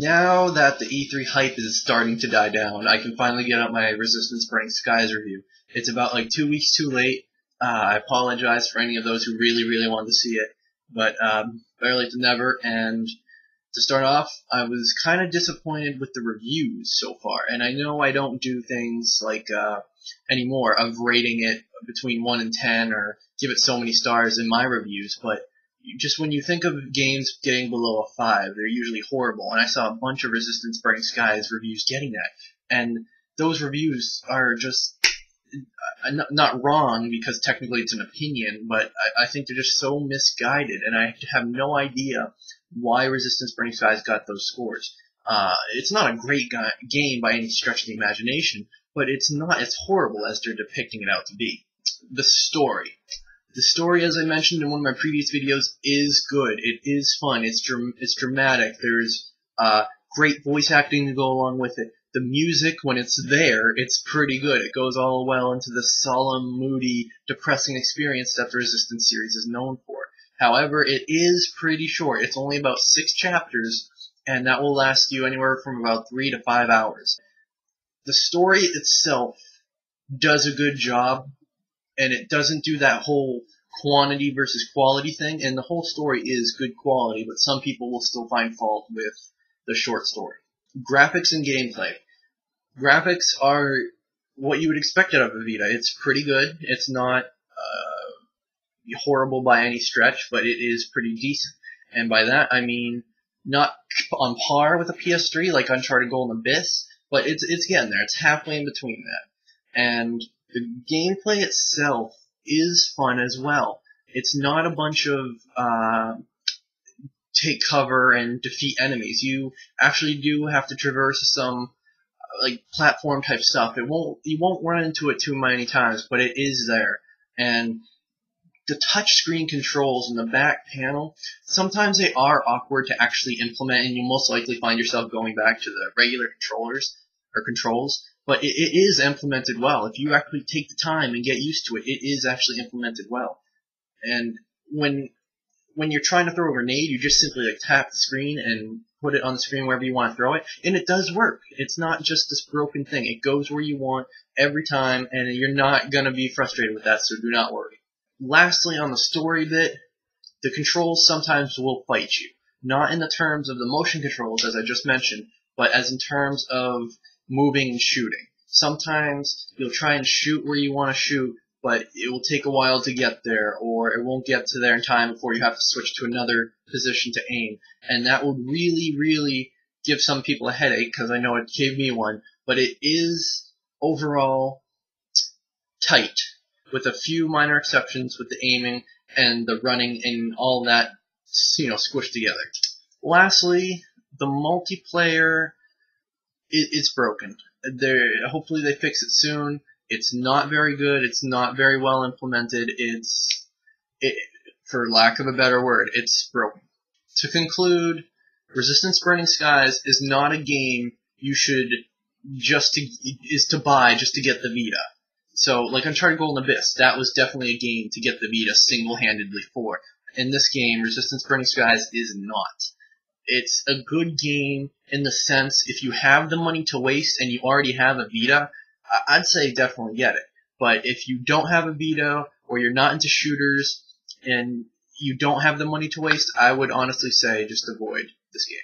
Now that the E3 hype is starting to die down, I can finally get up my Resistance Burning Skies review. It's about like 2 weeks too late. I apologize for any of those who really wanted to see it, but better late than never. And to start off, I was kind of disappointed with the reviews so far, and I know I don't do things like anymore of rating it between 1 and 10 or give it so many stars in my reviews, but just when you think of games getting below a 5, they're usually horrible, and I saw a bunch of Resistance Burning Skies reviews getting that, and those reviews are just not wrong because technically it's an opinion, but I think they're just so misguided, and I have no idea why Resistance Burning Skies got those scores. It's not a great game by any stretch of the imagination, but it's not as horrible as they're depicting it out to be. The story. The story, as I mentioned in one of my previous videos, is good. It is fun. It's dramatic. There's great voice acting to go along with it. The music, when it's there, it's pretty good. It goes all well into the solemn, moody, depressing experience that the Resistance series is known for. However, it is pretty short. It's only about 6 chapters, and that will last you anywhere from about 3 to 5 hours. The story itself does a good job, and it doesn't do that whole quantity versus quality thing, and the whole story is good quality, but some people will still find fault with the short story. Graphics and gameplay. Graphics are what you would expect out of a Vita. It's pretty good. It's not horrible by any stretch, but it is pretty decent. And by that, I mean not on par with a PS3 like Uncharted Golden Abyss, but it's getting there. It's halfway in between that. And the gameplay itself is fun as well. It's not a bunch of take cover and defeat enemies. You actually do have to traverse some like platform type stuff. You won't run into it too many times, but it is there. And the touchscreen controls in the back panel, sometimes they are awkward to actually implement, and you'll most likely find yourself going back to the regular controls, but it is implemented well. If you actually take the time and get used to it, it is actually implemented well. And when you're trying to throw a grenade, you just simply like tap the screen and put it on the screen wherever you want to throw it, and it does work. It's not just this broken thing. It goes where you want every time, and you're not going to be frustrated with that, so do not worry. Lastly, on the story bit, the controls sometimes will fight you. Not in the terms of the motion controls, as I just mentioned, but as in terms of moving and shooting. Sometimes you'll try and shoot where you want to shoot, but it will take a while to get there, or it won't get to there in time before you have to switch to another position to aim. And that would really give some people a headache, because I know it gave me one, but it is overall tight, with a few minor exceptions with the aiming and the running and all that, squished together. Lastly, the multiplayer is broken. Hopefully they fix it soon. It's not very good. It's not very well implemented. For lack of a better word, it's broken. To conclude, Resistance Burning Skies is not a game you should buy just to get the Vita. So, like Uncharted Golden Abyss, that was definitely a game to get the Vita single-handedly for. In this game, Resistance Burning Skies is not. It's a good game in the sense, if you have the money to waste and you already have a Vita, I'd say definitely get it. But if you don't have a Vita, or you're not into shooters, and you don't have the money to waste, I would honestly say just avoid this game.